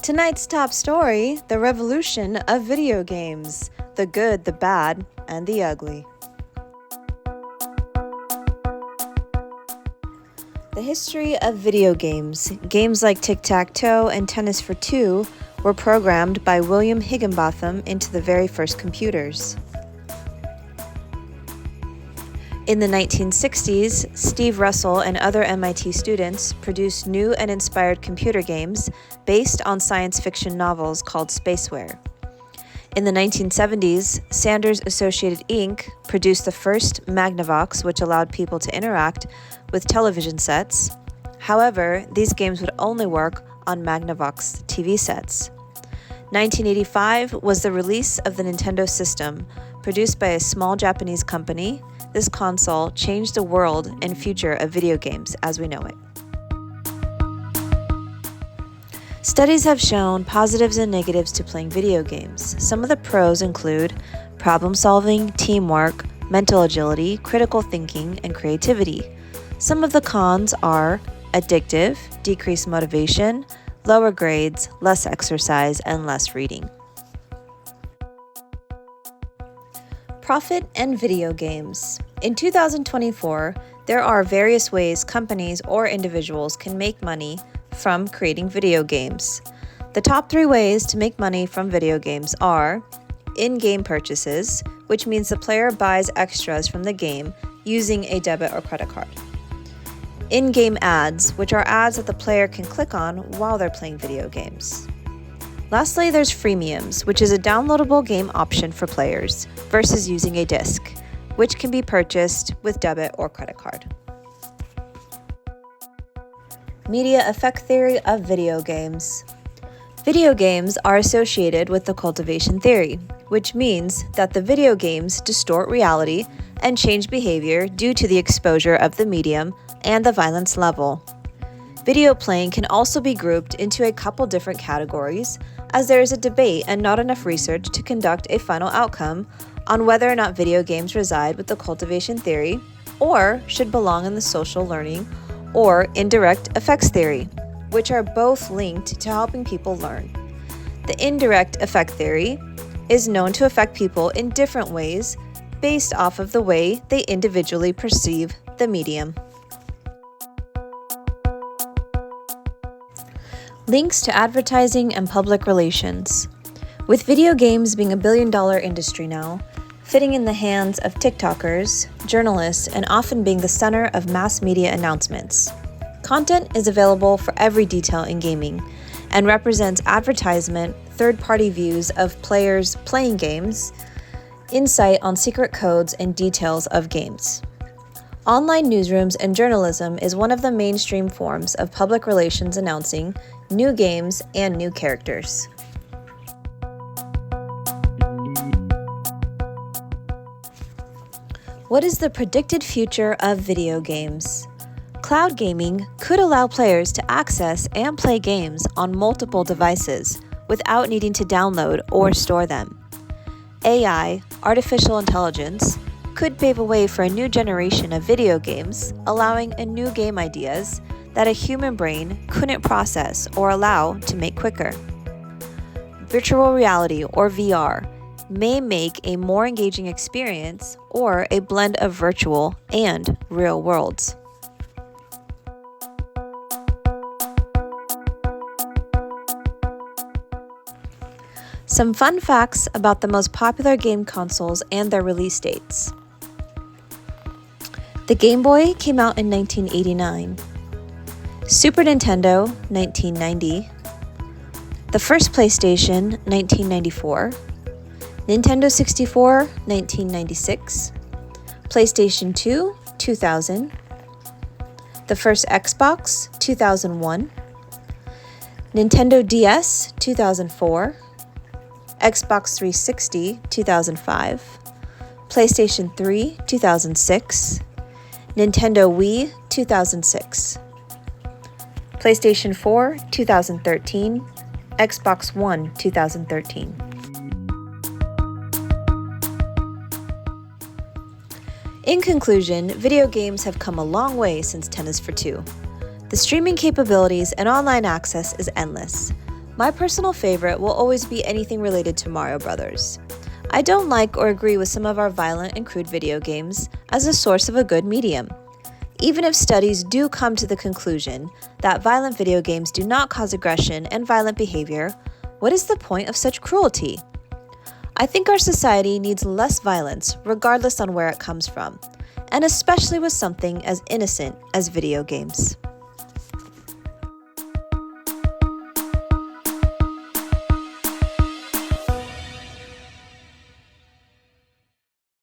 Tonight's top story, the revolution of video games, the good, the bad, and the ugly. The history of video games. Games like Tic-Tac-Toe and Tennis for Two were programmed by William Higginbotham into the very first computers. In the 1960s, Steve Russell and other MIT students produced new and inspired computer games based on science fiction novels called spaceware. In the 1970s, Sanders Associated Inc. produced the first Magnavox, which allowed people to interact with television sets. However, these games would only work on Magnavox TV sets. 1985 was the release of the Nintendo system, produced by a small Japanese company. This console changed the world and future of video games as we know it. Studies have shown positives and negatives to playing video games. Some of the pros include problem solving, teamwork, mental agility, critical thinking, and creativity. Some of the cons are addictive, decreased motivation, lower grades, less exercise, and less reading. Profit and video games. In 2024, there are various ways companies or individuals can make money from creating video games. The top 3 ways to make money from video games are in-game purchases, which means the player buys extras from the game using a debit or credit card. In-game ads, which are ads that the player can click on while they're playing video games. Lastly, there's freemiums, which is a downloadable game option for players versus using a disc, which can be purchased with debit or credit card. Media effect theory of video games. Video games are associated with the cultivation theory, which means that the video games distort reality and change behavior due to the exposure of the medium and the violence level. Video playing can also be grouped into a couple different categories, as there is a debate and not enough research to conduct a final outcome on whether or not video games reside with the cultivation theory or should belong in the social learning or indirect effects theory, which are both linked to helping people learn. The indirect effect theory is known to affect people in different ways based off of the way they individually perceive the medium. Links to advertising and public relations. With video games being $1 billion industry now, fitting in the hands of TikTokers, journalists, and often being the center of mass media announcements. Content is available for every detail in gaming and represents advertisement, third-party views of players playing games, insight on secret codes and details of games. Online newsrooms and journalism is one of the mainstream forms of public relations announcing new games and new characters. What is the predicted future of video games? Cloud gaming could allow players to access and play games on multiple devices without needing to download or store them. AI, artificial intelligence, could pave a way for a new generation of video games, allowing a new game ideas that a human brain couldn't process or allow to make quicker. Virtual reality, or VR, may make a more engaging experience or a blend of virtual and real worlds. Some fun facts about the most popular game consoles and their release dates. The Game Boy came out in 1989. Super Nintendo, 1990. The first PlayStation, 1994. Nintendo 64, 1996. PlayStation 2, 2000. The first Xbox, 2001. Nintendo DS, 2004. Xbox 360, 2005. PlayStation 3, 2006. Nintendo Wii, 2006. PlayStation 4, 2013. Xbox One, 2013. In conclusion, video games have come a long way since Tennis for Two. The streaming capabilities and online access is endless. My personal favorite will always be anything related to Mario Brothers. I don't like or agree with some of our violent and crude video games as a source of a good medium. Even if studies do come to the conclusion that violent video games do not cause aggression and violent behavior, what is the point of such cruelty? I think our society needs less violence regardless on where it comes from, and especially with something as innocent as video games.